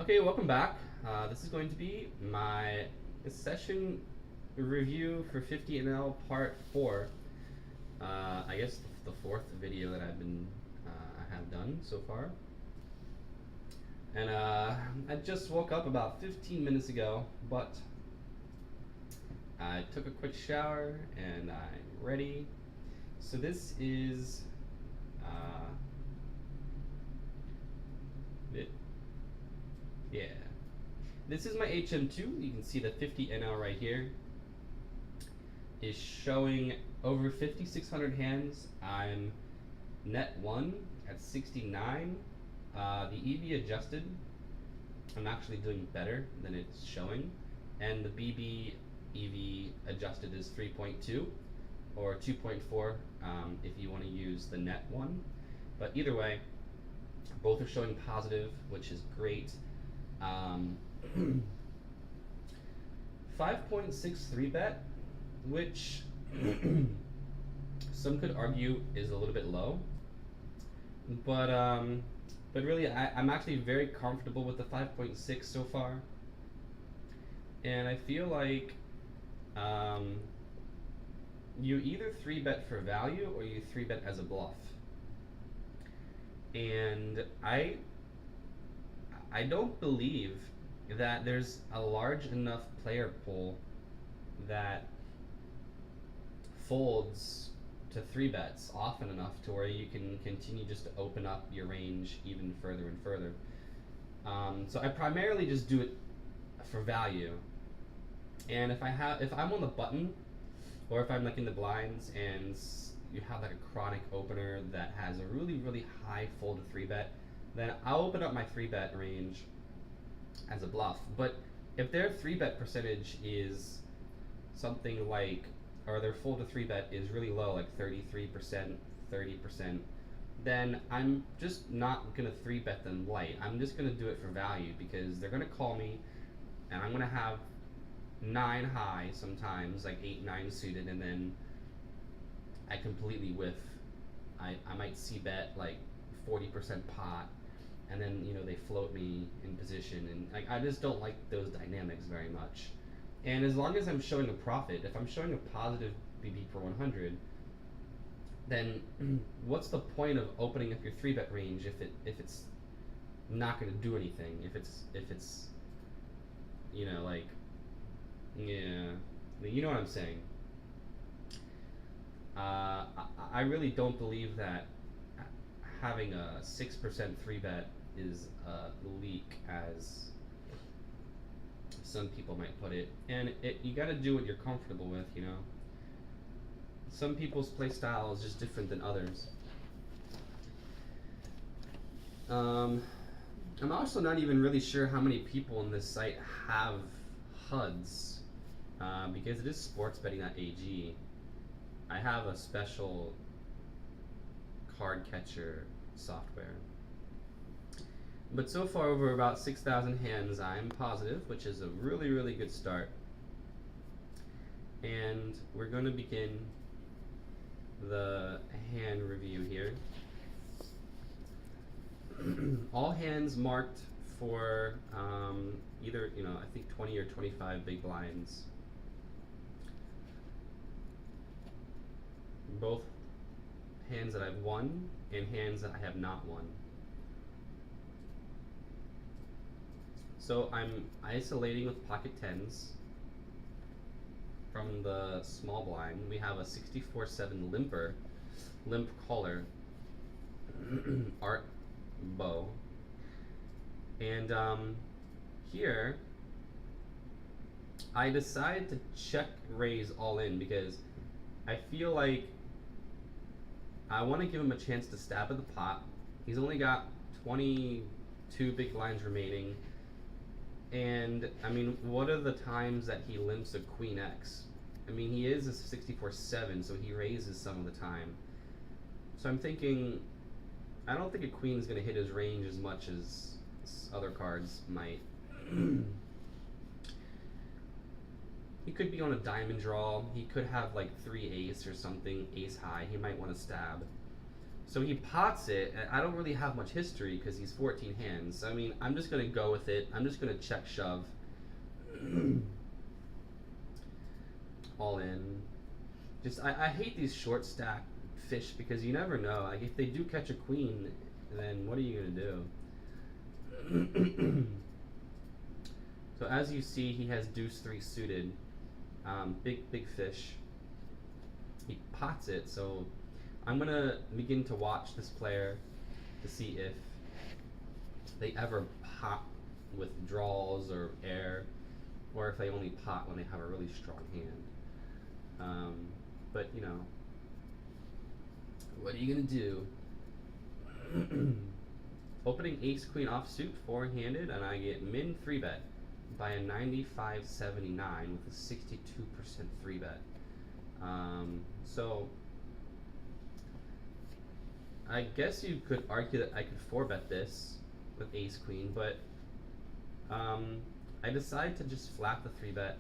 Okay, welcome back. This is going to be my session review for 50NL Part 4. I guess the fourth video that I have done so far. And I just woke up about 15 minutes ago, but I took a quick shower and I'm ready. So this is it. Yeah. This is my HM2. You can see the 50NL right here is showing over 5,600 hands. I'm net 1 at 69. The EV adjusted, I'm actually doing better than it's showing. And the BB EV adjusted is 3.2 or 2.4 if you want to use the net one. But either way, both are showing positive, which is great. 5.63 bet, which some could argue is a little bit low, but really I'm actually very comfortable with the 5.6 so far, and I feel like you either 3-bet for value or you 3-bet as a bluff, and I don't believe that there's a large enough player pool that folds to 3-bets often enough to where you can continue just to open up your range even further and further. So I primarily just do it for value. And if I'm on the button, or if I'm like in the blinds and you have like a chronic opener that has a really high fold to 3-bet, then I'll open up my 3-bet range as a bluff. But if their 3-bet percentage is something like, or their fold to 3-bet is really low, like 33%, 30%, then I'm just not gonna 3-bet them light. I'm just gonna do it for value because they're gonna call me, and I'm gonna have 9 high sometimes, like 8, 9 suited, and then I completely whiff. I might c-bet like 40% pot, and then they float me in position, and like I just don't like those dynamics very much. And as long as I'm showing a profit, if I'm showing a positive BB per 100, then what's the point of opening up your 3-bet range if it's not going to do anything? If it's like, yeah, you know what I'm saying. I really don't believe that having a 6% 3-bet is a leak, as some people might put it. And you got to do what you're comfortable with. Some people's play style is just different than others. I'm also not even really sure how many people on this site have HUDs, because it is sportsbetting.ag. I have a special card catcher software. But so far, over about 6,000 hands, I'm positive, which is a really good start. And we're going to begin the hand review here. All hands marked for either, I think 20 or 25 big blinds. Both hands that I've won and hands that I have not won. So I'm isolating with pocket 10s from the small blind. We have a 64-7 limp caller, art bow. And here, I decide to check raise all in because I feel like I want to give him a chance to stab at the pot. He's only got 22 big blinds remaining. And I mean, what are the times that he limps a Queen X? I mean, he is a 64-7, so he raises some of the time. So I'm thinking, I don't think a queen is going to hit his range as much as other cards might. He could be on a diamond draw. He could have like 3 ace or something, ace high. He might want to stab. So he pots it, and I don't really have much history because he's 14 hands. I mean, I'm just gonna go with it. I'm just gonna check shove. All in. Just I hate these short stack fish because you never know. Like if they do catch a queen, then what are you gonna do? So as you see, he has deuce 3 suited. Big fish. He pots it, so I'm gonna begin to watch this player to see if they ever pot with draws or air, or if they only pot when they have a really strong hand. But you know, what are you gonna do? Opening ace queen offsuit 4-handed, and I get min 3-bet by a 95.79 with a 62% 3-bet. So I guess you could argue that I could 4-bet this with ace queen, but I decide to just flat the 3-bet.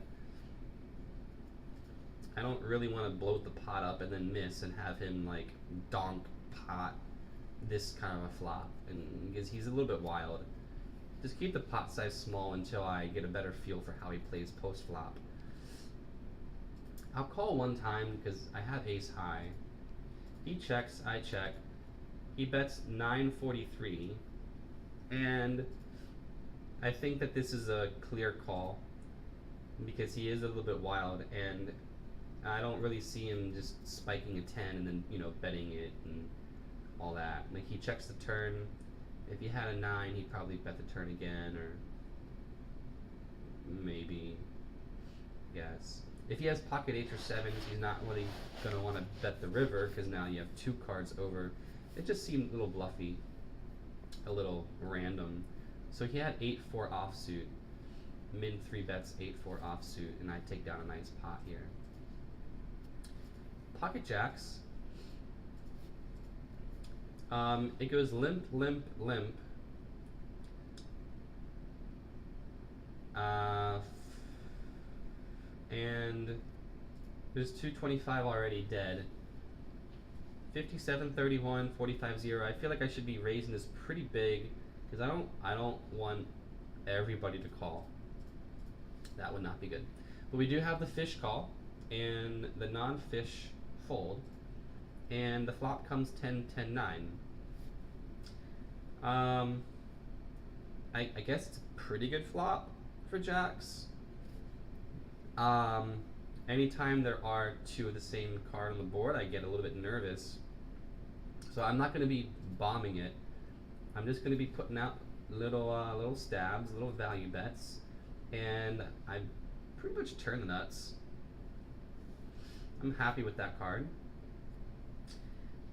I don't really want to bloat the pot up and then miss and have him like donk pot this kind of a flop, and because he's a little bit wild. Just keep the pot size small until I get a better feel for how he plays post flop. I'll call one time because I have ace high. He checks, I check. He bets 943, and I think that this is a clear call because he is a little bit wild, and I don't really see him just spiking a 10 and then, you know, betting it and all that. Like, he checks the turn. If he had a 9, he'd probably bet the turn again, or maybe, yes. If he has pocket 8s or 7s, he's not really going to want to bet the river because now you have 2 cards over. It just seemed a little bluffy, a little random. So he had 8-4 offsuit, min 3 bets 8-4 offsuit, and I take down a nice pot here. Pocket jacks. It goes limp, limp, limp. And there's 225 already dead. 57-31, 45-0. I feel like I should be raising this pretty big because I don't want everybody to call. That would not be good. But we do have the fish call and the non-fish fold, and the flop comes 10-10-9. I guess it's a pretty good flop for jacks. Anytime there are 2 of the same card on the board, I get a little bit nervous. So I'm not going to be bombing it. I'm just going to be putting out little stabs, little value bets, and I pretty much turn the nuts. I'm happy with that card.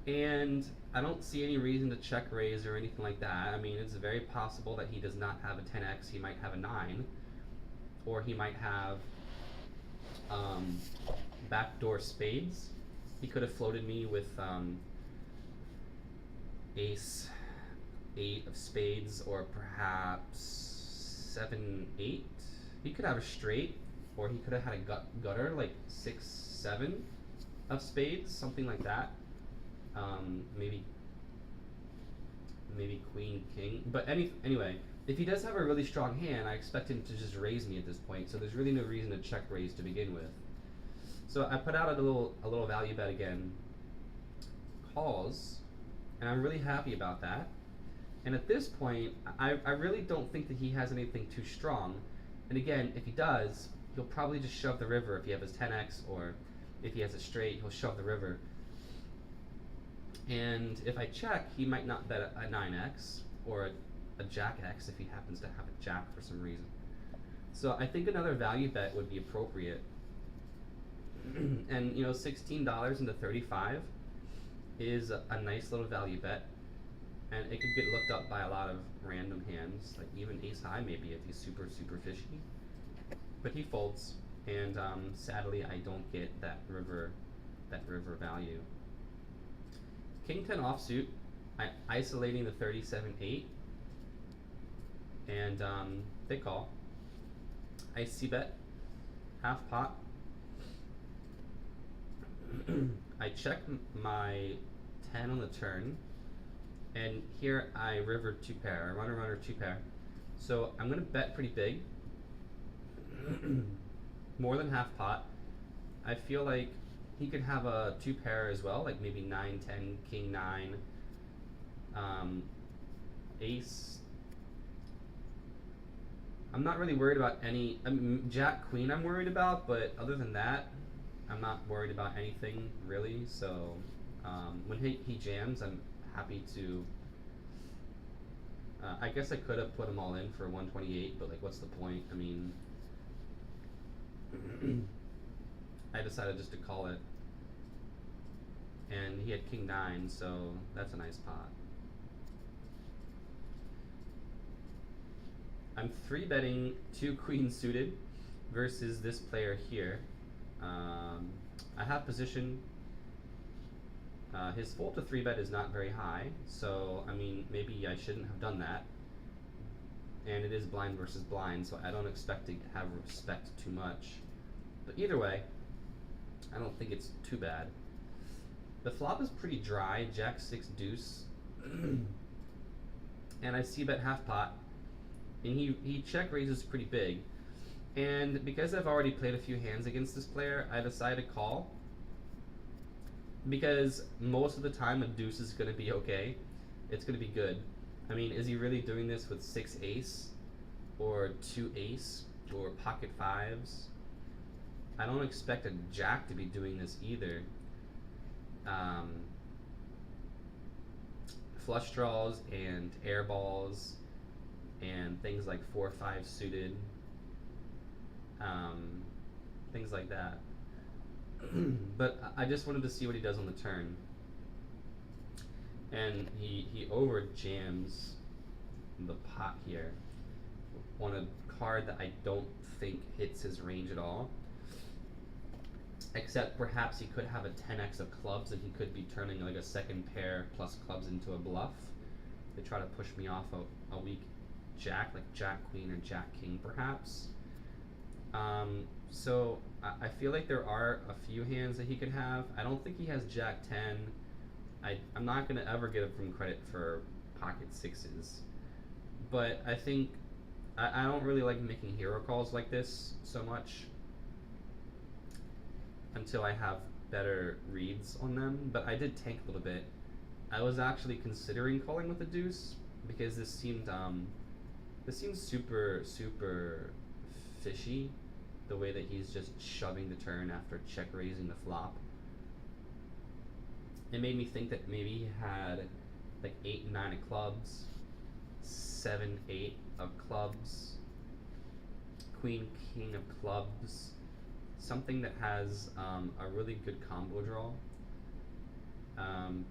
And I don't see any reason to check raise or anything like that. I mean, it's very possible that he does not have a 10x. He might have a 9, or he might have backdoor spades. He could have floated me with ace 8 of spades, or perhaps 7-8. He could have a straight, or he could have had a gutter like 6-7 of spades, something like that. Maybe queen, king. But anyway, if he does have a really strong hand, I expect him to just raise me at this point. So there's really no reason to check raise to begin with. So I put out a little value bet again. Calls, and I'm really happy about that. And at this point, I really don't think that he has anything too strong. And again, if he does, he'll probably just shove the river. If he has his 10x, or if he has a straight, he'll shove the river. And if I check, he might not bet a 9x or a jack x if he happens to have a jack for some reason. So I think another value bet would be appropriate. And you know, $16 into 35 is a nice little value bet, and it could get looked up by a lot of random hands, like even ace high maybe if he's super fishy. But he folds, and sadly I don't get that river value. King 10 offsuit, isolating the 37-8, and they call. I c-bet, half pot. I check my 10 on the turn, And here I river 2 pair. I runner 2 pair. So I'm gonna bet pretty big. More than half pot. I feel like he could have a 2 pair as well, like maybe 9, 10, king 9, ace. I'm not really worried about any. I mean, Jack Queen I'm worried about, but other than that, I'm not worried about anything really. So when he jams, I'm happy to. I guess I could have put them all in for 128, but like, what's the point? I mean, I decided just to call it, and he had king 9, so that's a nice pot. I'm 3-betting 2 queens suited versus this player here. I have position. His fold to 3-bet is not very high, so I mean, maybe I shouldn't have done that. And it is blind versus blind, so I don't expect to have respect too much. But either way, I don't think it's too bad. The flop is pretty dry, Jack 6 deuce, and I see bet half pot, and he check raises pretty big. And because I've already played a few hands against this player, I decided to call. Because most of the time a deuce is going to be okay. It's going to be good. I mean, is he really doing this with 6 ace? Or 2 ace? Or pocket 5s? I don't expect a jack to be doing this either. Flush draws and air balls and things like 4-5 suited. Things like that. But I just wanted to see what he does on the turn. And he over jams the pot here on a card that I don't think hits his range at all. Except perhaps he could have a 10x of clubs and he could be turning like a second pair plus clubs into a bluff. They try to push me off a weak jack, like Jack Queen or Jack King perhaps. So I feel like there are a few hands that he could have. I don't think he has Jack 10. I'm not going to ever give him credit for pocket 6s. But I think I don't really like making hero calls like this so much until I have better reads on them. But I did tank a little bit. I was actually considering calling with a deuce because this seemed super fishy, the way that he's just shoving the turn after check raising the flop. It made me think that maybe he had like 8 and 9 of clubs, 7, 8 of clubs, Queen, King of clubs, something that has a really good combo draw.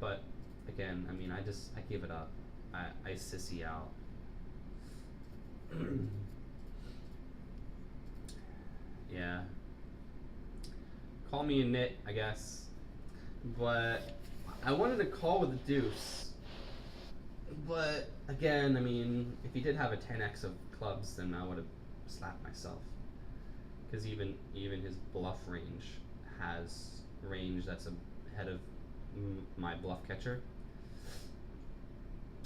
But again, I mean, I give it up. I sissy out. Yeah. Call me a nit, I guess. But I wanted to call with a deuce. But again, I mean, if he did have a 10x of clubs, then I would have slapped myself. Because even his bluff range has range that's ahead of my bluff catcher.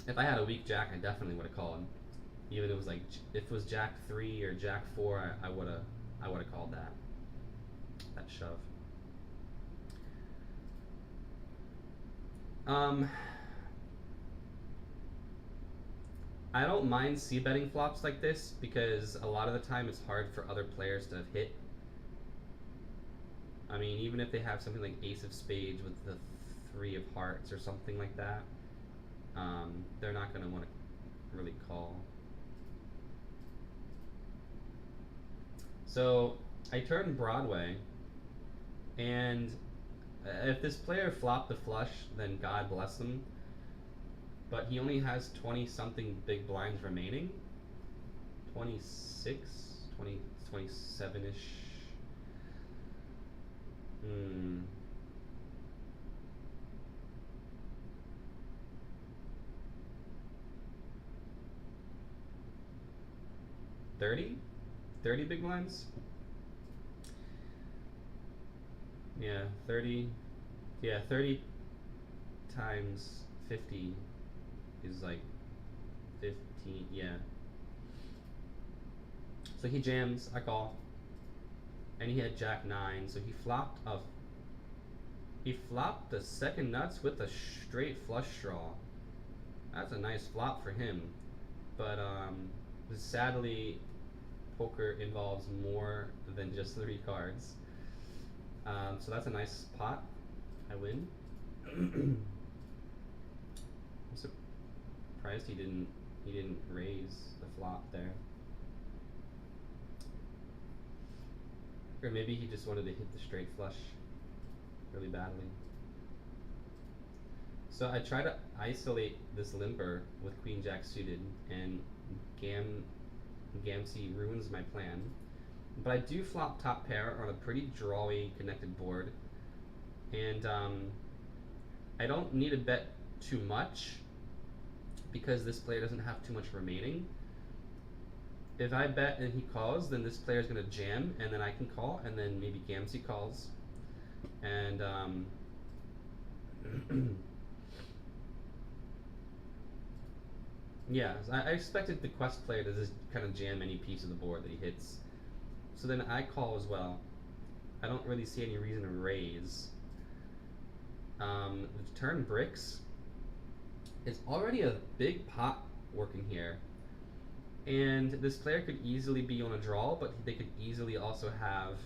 If I had a weak jack, I definitely would have called. Even if it was like, if it was Jack 3 or Jack 4, I would have called that shove. I don't mind c-betting flops like this because a lot of the time it's hard for other players to hit. I mean, even if they have something like ace of spades with the 3 of hearts or something like that, they're not going to want to really call. So I turned Broadway, and if this player flopped the flush, then God bless them. But he only has 20-something big blinds remaining. 26, 20, 27-ish. 30? 30 big blinds? Yeah, 30. Yeah, 30 times 50 is like 15, yeah. So he jams, I call, and he had Jack 9, so he flopped the second nuts with a straight flush draw. That's a nice flop for him, but sadly, poker involves more than just 3 cards. So that's a nice pot. I win. I'm surprised he didn't raise the flop there. Or maybe he just wanted to hit the straight flush really badly. So I try to isolate this limper with Queen Jack suited, and Gamsey ruins my plan. But I do flop top pair on a pretty drawy connected board, and I don't need to bet too much because this player doesn't have too much remaining. If I bet and he calls, then this player is going to jam, and then I can call, and then maybe Gamsey calls, and yeah, I expected the quest player to just kind of jam any piece of the board that he hits. So then I call as well. I don't really see any reason to raise. The turn bricks. It's already a big pot working here. And this player could easily be on a draw, but they could easily also have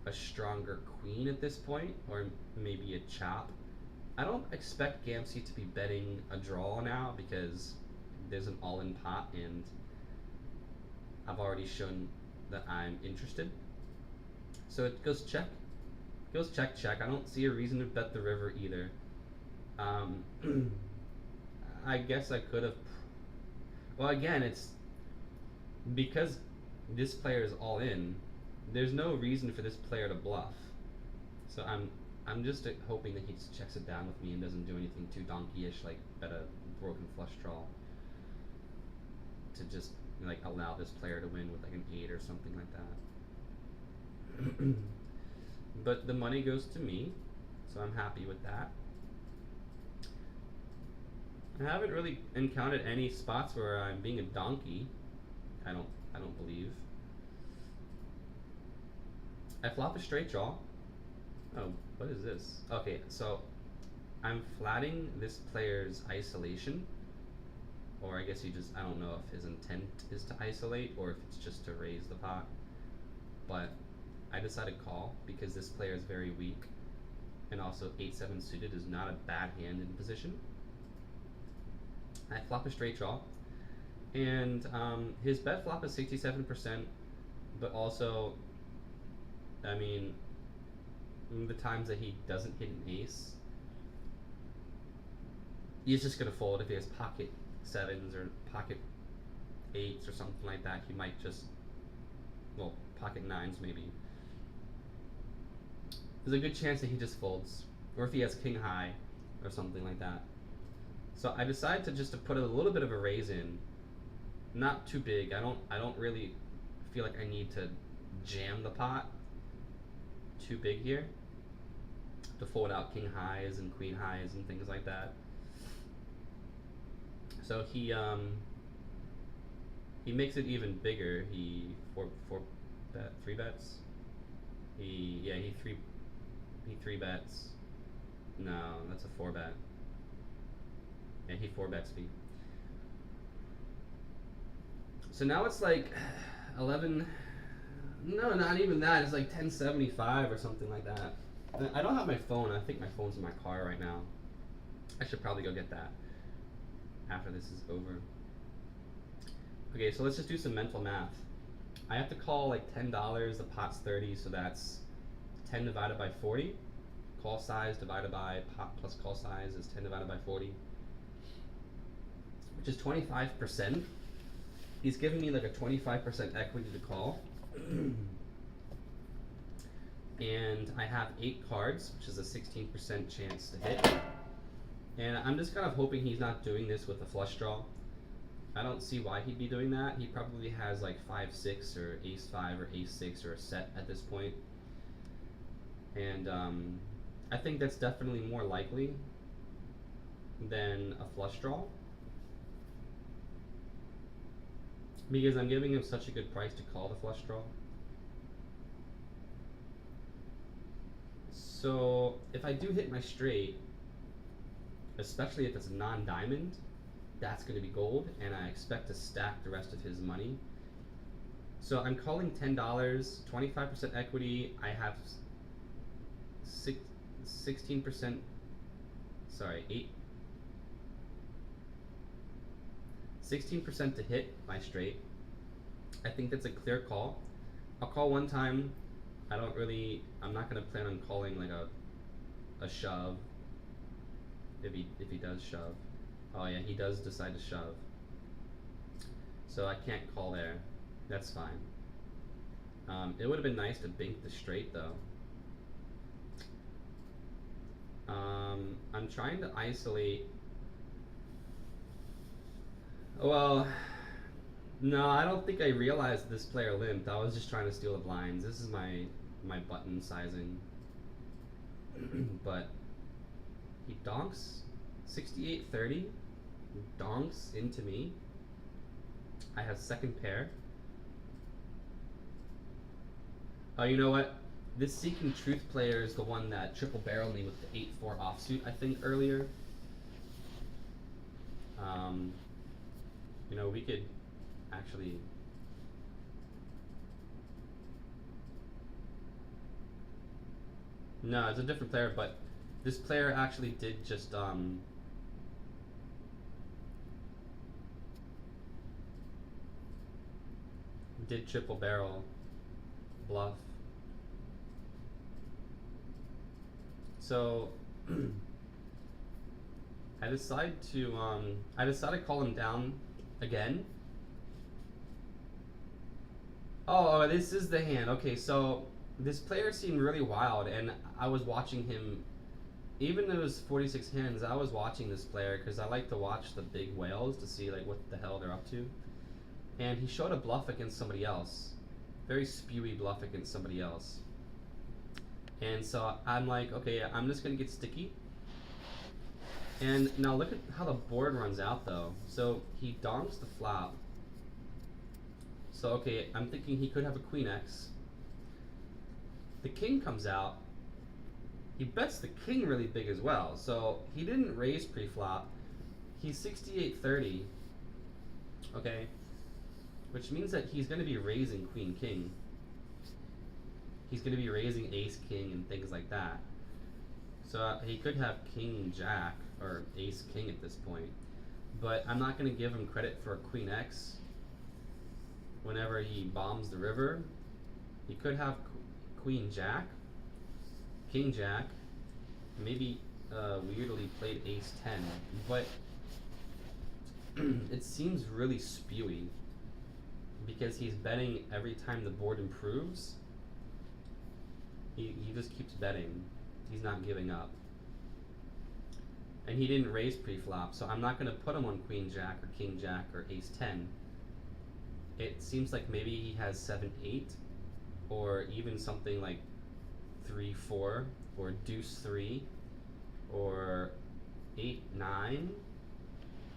a stronger queen at this point, or maybe a chop. I don't expect Gamsey to be betting a draw now because there's an all-in pot, and I've already shown that I'm interested. So it goes check. It goes check, check. I don't see a reason to bet the river either. I guess I could have. Well, again, it's because this player is all in. There's no reason for this player to bluff. So I'm just hoping that he just checks it down with me and doesn't do anything too donkey-ish, like bet a broken flush draw to just like allow this player to win with like an 8 or something like that. But the money goes to me, so I'm happy with that. I haven't really encountered any spots where I'm being a donkey. I don't believe. I flop a straight draw. Oh, what is this? Okay, so I'm flatting this player's isolation. Or I guess I don't know if his intent is to isolate or if it's just to raise the pot. But I decided call because this player is very weak. And also 8-7 suited is not a bad hand in position. I flop a straight draw. And his bet flop is 67%, but also, I mean, the times that he doesn't hit an ace, he's just going to fold. If he has pocket 7s or pocket 8s or something like that, he might just, well, pocket 9s maybe. There's a good chance that he just folds, or if he has king high or something like that. So I decided to just to put a little bit of a raise in, not too big. I don't really feel like I need to jam the pot too big here to fold out king highs and queen highs and things like that. So he makes it even bigger. He three bets. He three bets. No, that's a 4 bet. And he 4 bets me. So now it's like 11. No, not even that. It's like 1075 or something like that. I don't have my phone. I think my phone's in my car right now. I should probably go get that after this is over. Okay, so let's just do some mental math. I have to call like $10. The pot's 30, so that's 10 divided by 40. Call size divided by pot plus call size is 10 divided by 40, which is 25%. He's giving me like a 25% equity to call. And I have 8 cards, which is a 16% chance to hit. And I'm just kind of hoping he's not doing this with a flush draw. I don't see why he'd be doing that. He probably has like 5-6 or ace-5 or ace-6 or a set at this point. And I think that's definitely more likely than a flush draw. because I'm giving him such a good price to call the flush draw. So if I do hit my straight, especially if it's a non-diamond, that's going to be gold, and I expect to stack the rest of his money. So I'm calling $10, 25% equity. I have 16%. Sorry, 16% to hit my straight. I think that's a clear call. I'll call one time. I'm not gonna plan on calling like a shove. If he does shove. Oh yeah, he does decide to shove. So I can't call there. That's fine. It would have been nice to bink the straight though. I'm trying to isolate. Well, no, I don't think I realized this player limped. I was just trying to steal the blinds. This is my button sizing. But he donks 68-30. Donks into me. I have second pair. Oh, you know what? This Seeking Truth player is the one that triple barreled me with the 8-4 offsuit, I think, earlier. You know, we could actually. No, it's a different player, but this player actually did just did triple barrel bluff. So I decide to call him down again. Oh, this is the hand. Okay, so this player seemed really wild, and I was watching him. Even though it was 46 hands, I was watching this player because I like to watch the big whales to see like what the hell they're up to. And he showed a bluff against somebody else, very spewy bluff against somebody else. And so I'm like, okay, I'm just gonna get sticky. And now look at how the board runs out though. So he donks the flop. So okay, I'm thinking he could have a queen X. The king comes out. He bets the king really big as well. So he didn't raise pre-flop. He's 68-30. Okay, which means that he's going to be raising queen king. He's going to be raising ace king and things like that. So he could have king jack or ace king at this point. But I'm not going to give him credit for a queen X whenever he bombs the river. He could have queen jack, king jack, maybe weirdly played ace 10, but it seems really spewy because he's betting every time the board improves. He just keeps betting. He's not giving up. And he didn't raise pre-flop, so I'm not going to put him on queen jack or king jack or ace 10. It seems like maybe he has 7-8 or even something like 3-4 or deuce 3 or 8-9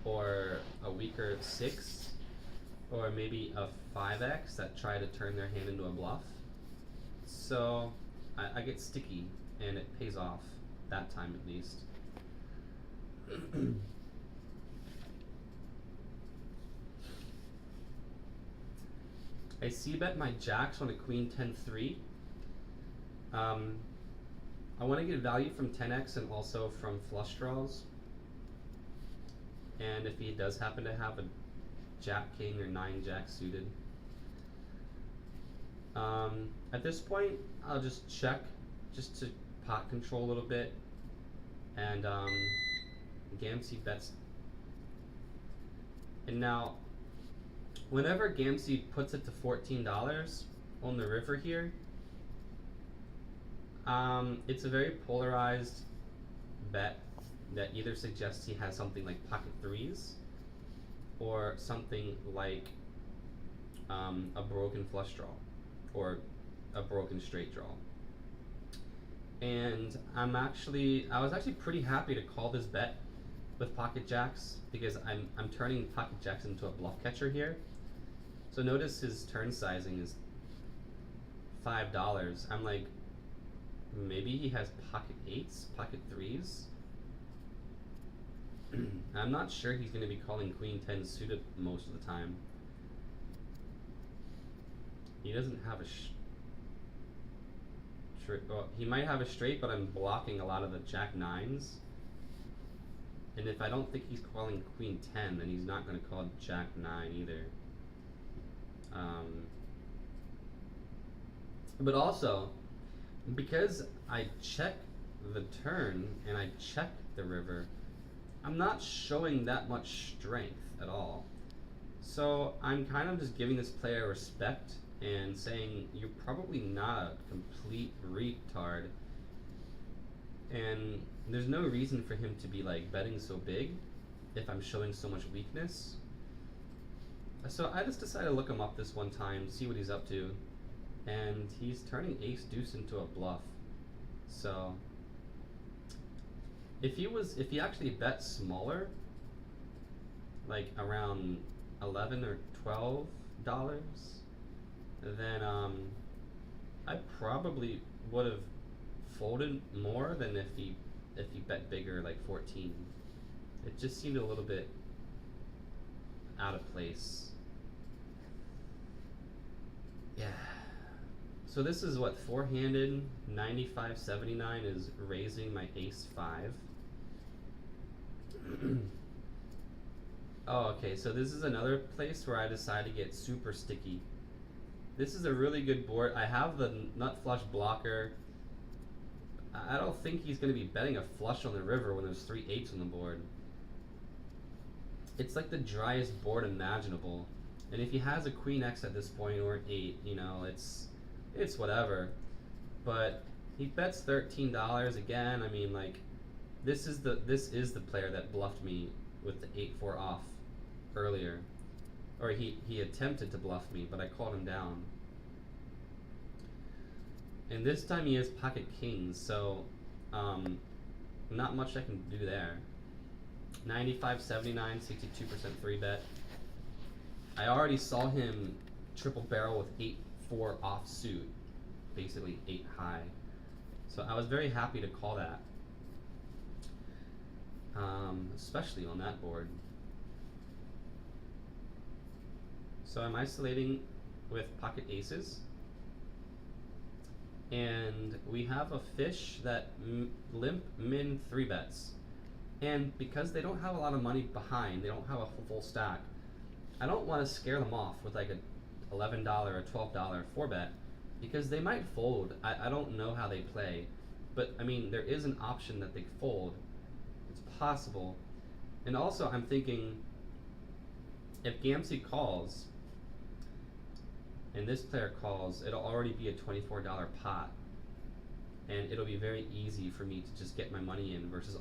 or a weaker 6 or maybe a 5x that try to turn their hand into a bluff. So I get sticky and it pays off that time at least. I c-bet my jacks on a queen 10-3. I want to get value from 10x and also from flush draws. And if he does happen to have a jack king or 9 jack suited. At this point, I'll just check just to pot control a little bit. And Gamsey bets. And now, whenever Gamsey puts it to $14 on the river here, it's a very polarized bet that either suggests he has something like pocket threes or something like a broken flush draw or a broken straight draw. And I was actually pretty happy to call this bet with pocket jacks because I'm turning pocket jacks into a bluff catcher here. So notice his turn sizing is $5. I'm like, maybe he has pocket 8s, pocket 3s. I'm not sure he's going to be calling Queen 10 suited most of the time. He doesn't have a well, he might have a straight, but I'm blocking a lot of the Jack 9s. And if I don't think he's calling Queen 10, then he's not going to call Jack 9 either. But also, because I check the turn and I check the river, I'm not showing that much strength at all. So I'm kind of just giving this player respect and saying, you're probably not a complete retard. And there's no reason for him to be like betting so big if I'm showing so much weakness. So I just decided to look him up this one time, see what he's up to, and he's turning ace deuce into a bluff. So if he actually bet smaller, like around $11 or $12, then I probably would have folded more than if he bet bigger, like 14. It just seemed a little bit out of place. Yeah. So this is what, four-handed, 95.79 is raising my ace 5. Oh, okay, so this is another place where I decide to get super sticky. This is a really good board. I have the nut flush blocker. I don't think he's going to be betting a flush on the river when there's 3 8s on the board. It's like the driest board imaginable. And if he has a Queen X at this point or an 8, you know, it's whatever. But he bets $13 again. I mean, like, this is the player that bluffed me with the 8-4 off earlier. Or he attempted to bluff me, but I called him down. And this time he has pocket kings, so not much I can do there. 95.79, 62% 3-bet. I already saw him triple barrel with 8-4 off suit, basically 8 high. So I was very happy to call that, especially on that board. So I'm isolating with pocket aces, and we have a fish that limp min 3-bets. And because they don't have a lot of money behind, they don't have a full stack, I don't want to scare them off with like a $11 or $12 4-bet, because they might fold. I don't know how they play, but I mean, there is an option that they fold. It's possible. And also I'm thinking, if Gamsey calls and this player calls, it'll already be a $24 pot, and it'll be very easy for me to just get my money in versus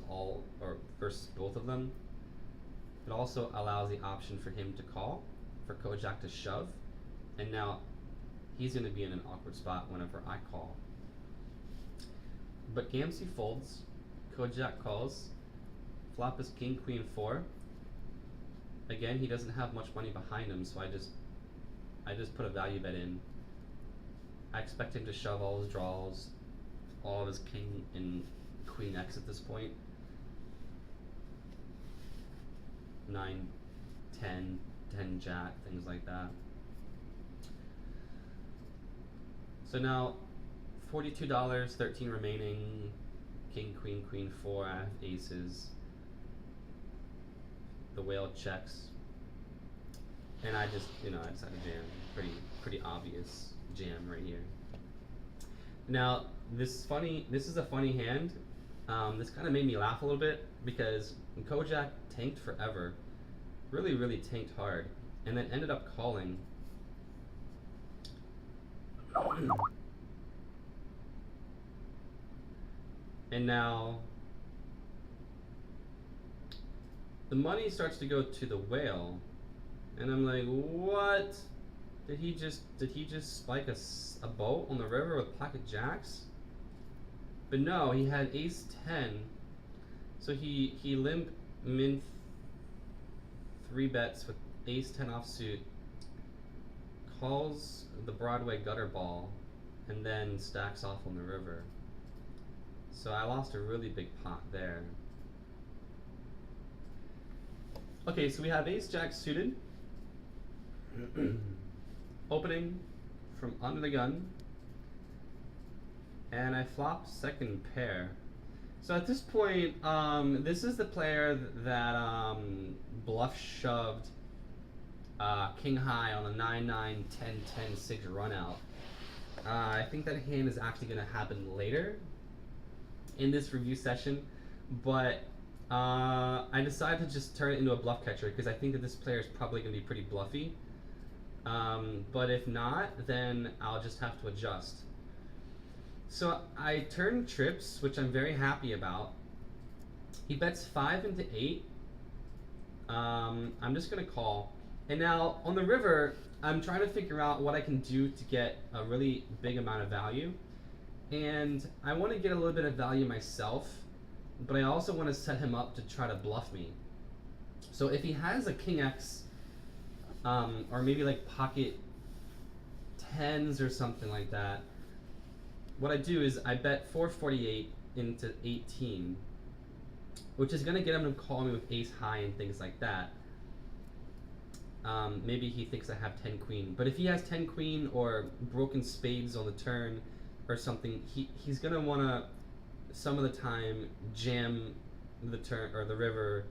both of them. It also allows the option for him to call, for Kojak to shove, and now he's going to be in an awkward spot whenever I call. But Gamsey folds, Kojak calls, flop is king, queen 4. Again, he doesn't have much money behind him, so I just put a value bet in. I expect him to shove all his draws, all of his king and queen X at this point. 9, 10, 10 jack, things like that. So now, $42, 13 remaining, king, queen, queen 4, I have aces. The whale checks. And I just, I decided to jam. Pretty obvious jam right here. Now, this is a funny hand. This kind of made me laugh a little bit, because Kojak tanked forever, really tanked hard, and then ended up calling. And now the money starts to go to the whale, and I'm like, what? Did he just spike a boat on the river with pocket jacks? But no, he had ace 10, so he limp min 3-bets with ace 10 offsuit calls the Broadway gutter ball and then stacks off on the river. So I lost a really big pot there. Okay, so we have ace jack suited. Opening from under the gun. And I flop second pair. So at this point, this is the player that bluff shoved king high on a 9-9, 10-10, 6 run out. I think that hand is actually going to happen later in this review session, but I decided to just turn it into a bluff catcher because I think that this player is probably going to be pretty bluffy. But if not, then I'll just have to adjust. So I turned trips, which I'm very happy about. He bets 5 into 8. I'm just going to call. And now on the river, I'm trying to figure out what I can do to get a really big amount of value. And I want to get a little bit of value myself, but I also want to set him up to try to bluff me. So if he has a king X, or maybe like pocket 10s or something like that, what I do is I bet 448 into 18, which is going to get him to call me with ace high and things like that. Maybe he thinks I have 10 queen, but if he has 10 queen or broken spades on the turn or something, he's going to want to some of the time jam the turn or the river,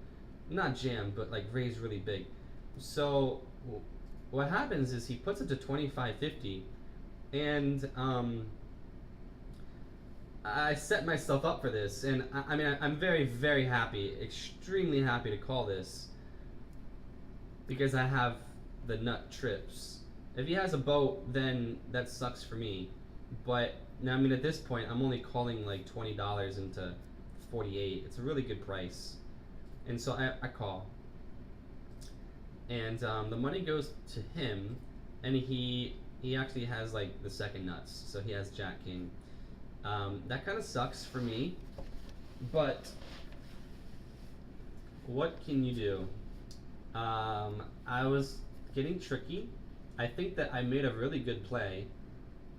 not jam, but like raise really big. So what happens is he puts it to 25-50, and I set myself up for this, and I mean, I'm very, very happy, extremely happy to call this, because I have the nut trips. If he has a boat, then that sucks for me. But now, I mean, at this point, I'm only calling like $20 into 48. It's a really good price, and so I call. And the money goes to him, and he actually has like the second nuts, so he has Jack King. That kind of sucks for me, but what can you do? I was getting tricky. I think that I made a really good play,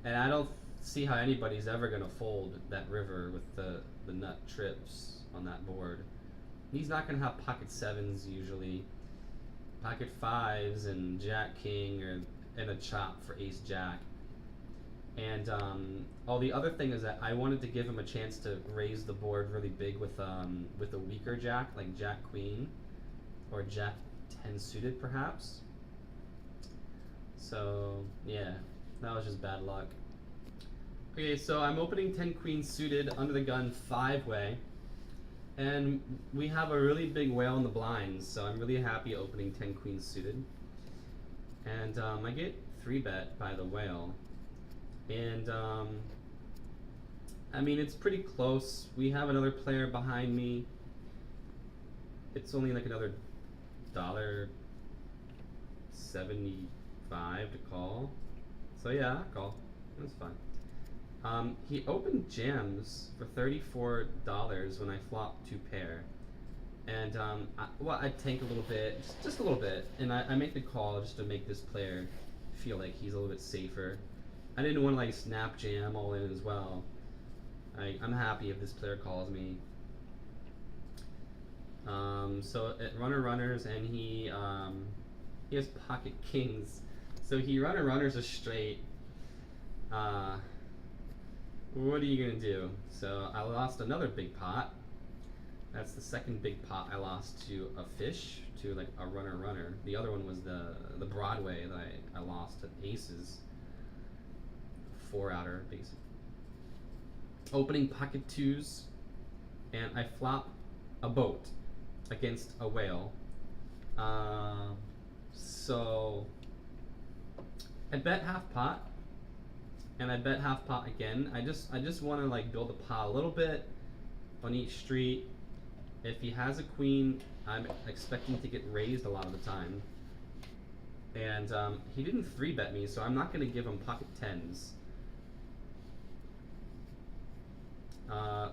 and I don't see how anybody's ever going to fold that river with the nut trips on that board. He's not going to have pocket 7s usually. Pocket 5s and Jack King and a chop for ace Jack. And the other thing is that I wanted to give him a chance to raise the board really big with a weaker Jack, like Jack Queen or Jack 10 suited perhaps. So yeah, that was just bad luck. Okay, so I'm opening 10 Queen suited under the gun 5-way, and we have a really big whale in the blinds, so I'm really happy opening 10 Queen suited. And I get 3-bet by the whale. And I mean, it's pretty close. We have another player behind me. It's only like another $1.75 to call. So yeah, I call. That's fine. He opened jams for $34 when I flopped 2 pair. And I tank a little bit, just a little bit, and I make the call just to make this player feel like he's a little bit safer. I didn't want to like snap jam all in as well. I'm happy if this player calls me. So at runners, and he has pocket kings, so he runners a straight. What are you gonna do? So I lost another big pot. That's the second big pot I lost to a fish, to like a runner. The other one was the Broadway that I lost to aces. 4-outer, basically. Opening pocket 2s, and I flop a boat against a whale. So I bet half pot, and I bet half pot again. I just want to like build a pot a little bit on each street. If he has a queen, I'm expecting to get raised a lot of the time. And he didn't 3-bet me, so I'm not going to give him pocket 10s.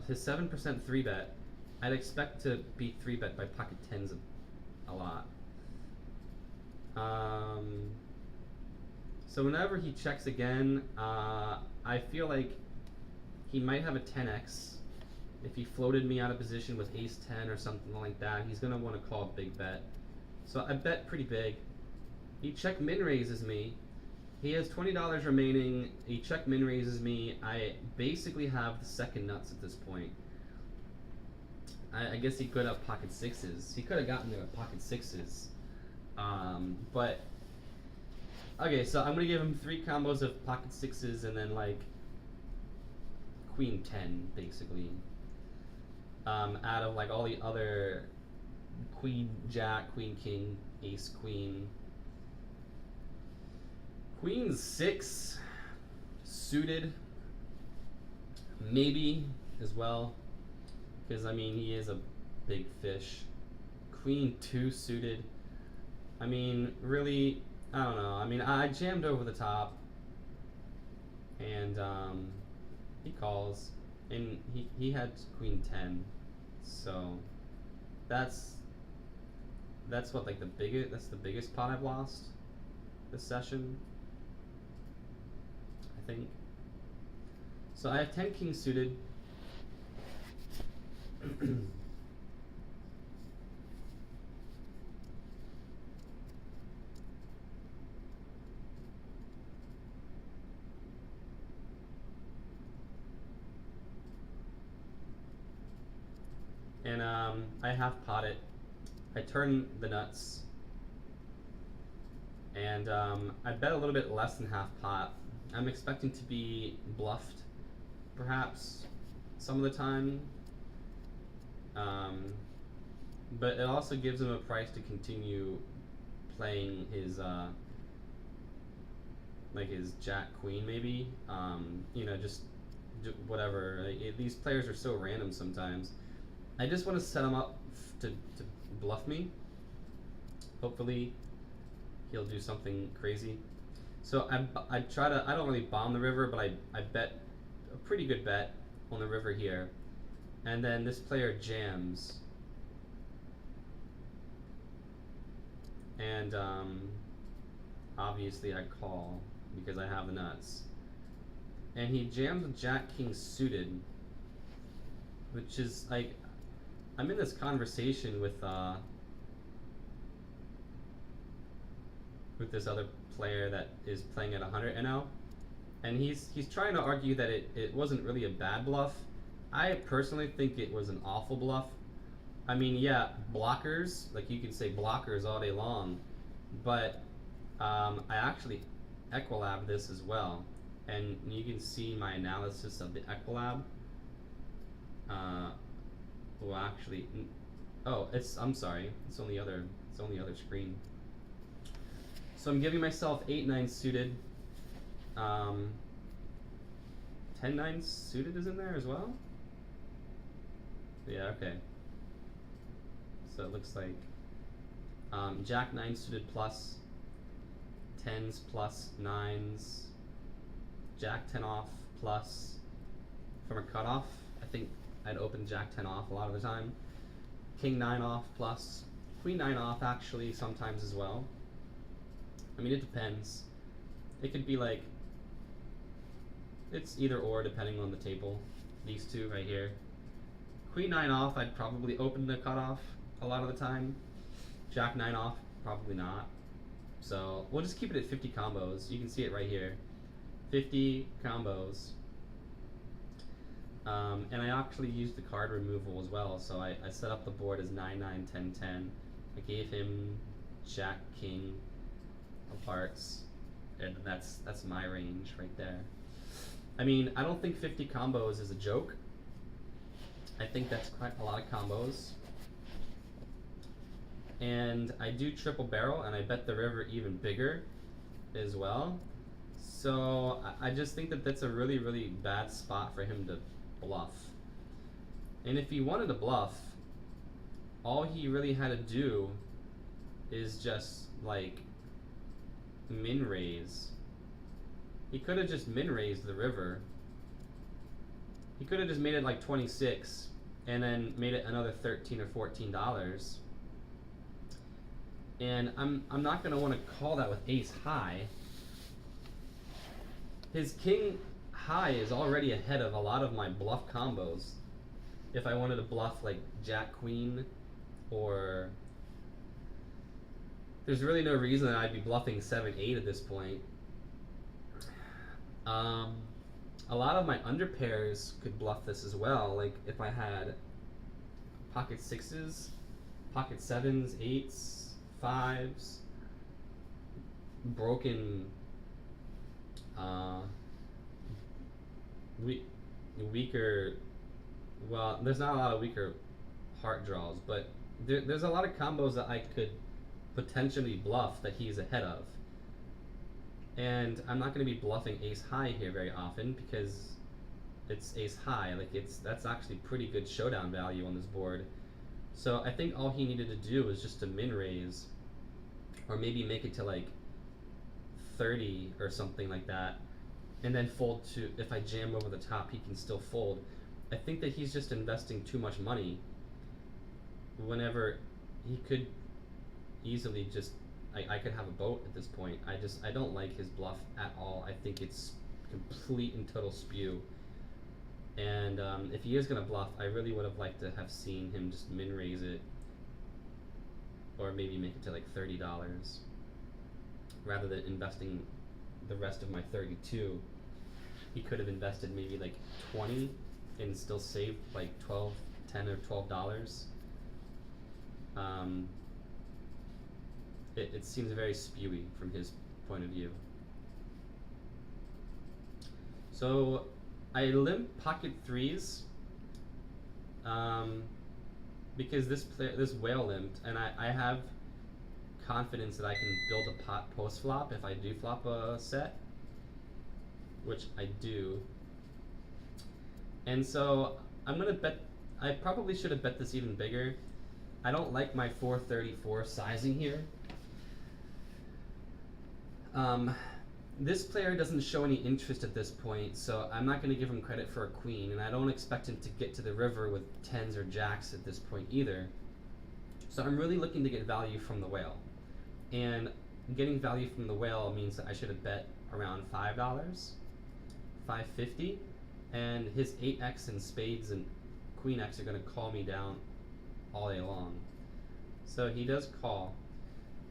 His 7% 3-bet, I'd expect to be 3-bet by pocket 10s a lot. So whenever he checks again, I feel like he might have a 10x. If he floated me out of position with ace 10 or something like that, he's going to want to call a big bet. So I bet pretty big. He check min raises me. He has $20 remaining. He check min raises me. I basically have the second nuts at this point. I guess he could have pocket sixes. He could have gotten there with pocket sixes. But okay, so I'm gonna give him 3 combos of pocket sixes and then like queen 10 basically. Out of like all the other queen jack, queen king, ace queen. Queen 6 suited maybe as well, because I mean he is a big fish. Queen 2 suited. I mean, really, I don't know. I mean, I jammed over the top, and he calls, and he had queen 10, so that's what, like the biggest pot I've lost this session, I think. So I have 10 king suited. And I half pot it. I turn the nuts, and I bet a little bit less than half pot. I'm expecting to be bluffed, perhaps, some of the time. But it also gives him a price to continue playing his like his jack queen maybe. You know, just whatever. These players are so random sometimes. I just want to set him up to bluff me. Hopefully he'll do something crazy. So I try to, I don't really bomb the river, but I bet a pretty good bet on the river here. And then this player jams. And obviously I call because I have the nuts. And he jams with jack king suited, which is like, I'm in this conversation with this other player that is playing at 100 NL, and he's trying to argue that it wasn't really a bad bluff. I personally think it was an awful bluff. I mean, yeah, blockers, like you can say blockers all day long, but I actually Equilab this as well, and you can see my analysis of the Equilab. Well, actually, oh, I'm sorry, it's on the other screen. So I'm giving myself 8-9 suited. 10-9 suited is in there as well. Yeah, okay. So it looks like jack 9 suited plus 10s plus 9s, jack 10 off plus from a cutoff. I think I'd open jack 10 off a lot of the time. King 9 off plus queen 9 off actually sometimes as well. I mean, it depends. It could be like, it's either or depending on the table. These two right here. Queen 9 off, I'd probably open the cutoff a lot of the time. Jack 9 off, probably not. So we'll just keep it at 50 combos. You can see it right here. 50 combos. And I actually used the card removal as well, so I set up the board as 9, 9, 10, 10. I gave him Jack, King of Hearts, and that's my range right there. I mean, I don't think 50 combos is a joke. I think that's quite a lot of combos. And I do triple barrel, and I bet the river even bigger as well. So I just think that that's a really, really bad spot for him to bluff. And if he wanted to bluff, all he really had to do is just like min raise. He could have just min raised the river. He could have just made it like 26 and then made it another $13 or $14. And I'm not gonna want to call that with ace high. his king high is already ahead of a lot of my bluff combos. If I wanted to bluff like Jack Queen, or there's really no reason that I'd be bluffing 7-8 at this point. A lot of my underpairs could bluff this as well. Like if I had pocket sixes, pocket sevens, eights, fives, broken, weaker. Well, there's not a lot of weaker heart draws, but there's a lot of combos that I could potentially bluff that he's ahead of. And I'm not going to be bluffing ace high here very often because it's ace high. Like that's actually pretty good showdown value on this board. So I think all he needed to do was just to min raise, or maybe make it to like 30 or something like that, and then fold to, if I jam over the top, he can still fold. I think that he's just investing too much money whenever he could easily just, I could have a boat at this point. I don't like his bluff at all. I think it's complete and total spew. And if he is going to bluff, I really would have liked to have seen him just min raise it, or maybe make it to like $30, rather than investing the rest of my 32. He could have invested maybe like 20 and still saved like 10 or $12. It seems very spewy from his point of view. So I limp pocket threes because this whale limped, and I have confidence that I can build a pot post flop if I do flop a set, which I do. And so I'm gonna bet. I probably should have bet this even bigger. I don't like my 434 sizing here. This player doesn't show any interest at this point, so I'm not going to give him credit for a queen, and I don't expect him to get to the river with tens or jacks at this point either. So I'm really looking to get value from the whale. And getting value from the whale means that I should have bet around $5, $5.50, and his 8x and spades and queen x are going to call me down all day long. So he does call.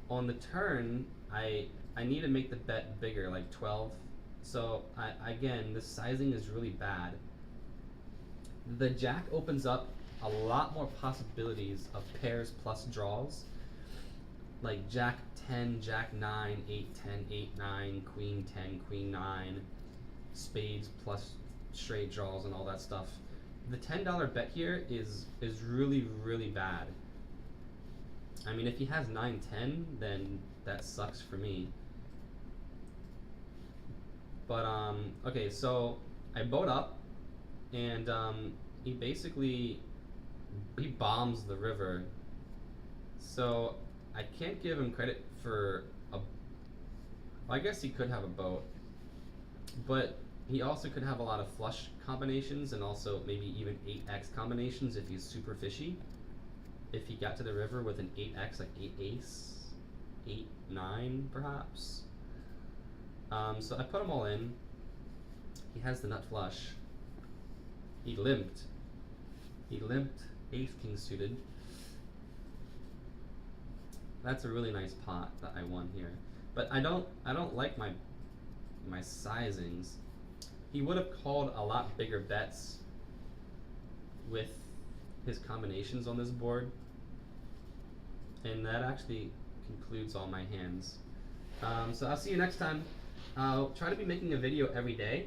On the turn, I need to make the bet bigger, like 12. So again, the sizing is really bad. The jack opens up a lot more possibilities of pairs plus draws, like jack 10, jack 9, 8, 10, 8, 9, queen 10, queen 9, spades plus straight draws and all that stuff. The $10 bet here is really, really bad. I mean, if he has 9, 10, then that sucks for me. But okay, so I boat up, and he basically bombs the river. So I can't give him credit for a. Well, I guess he could have a boat, but he also could have a lot of flush combinations, and also maybe even 8x combinations if he's super fishy. If he got to the river with an 8x, like 8 ace, 8, 9 perhaps. So I put them all in. He has the nut flush. He limped. He limped ace king suited. That's a really nice pot that I won here. But I don't like my sizings. He would have called a lot bigger bets with his combinations on this board. And that actually concludes all my hands. So I'll see you next time. I'll try to be making a video every day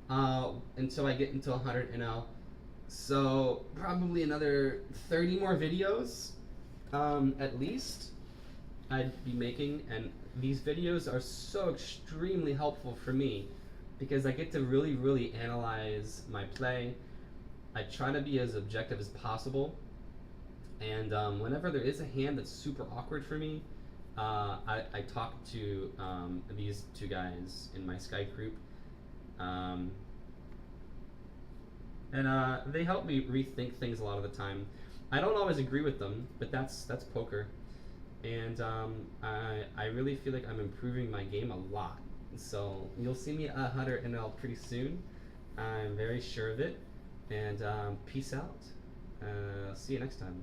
until I get into 100 NL. So probably another 30 more videos at least I'd be making, and these videos are so extremely helpful for me because I get to really, really analyze my play. I try to be as objective as possible, and whenever there is a hand that's super awkward for me, I talk to these two guys in my Skype group, and they help me rethink things a lot of the time. I don't always agree with them, but that's poker, and I really feel like I'm improving my game a lot. So you'll see me at Hunter NL pretty soon. I'm very sure of it. And peace out. See you next time.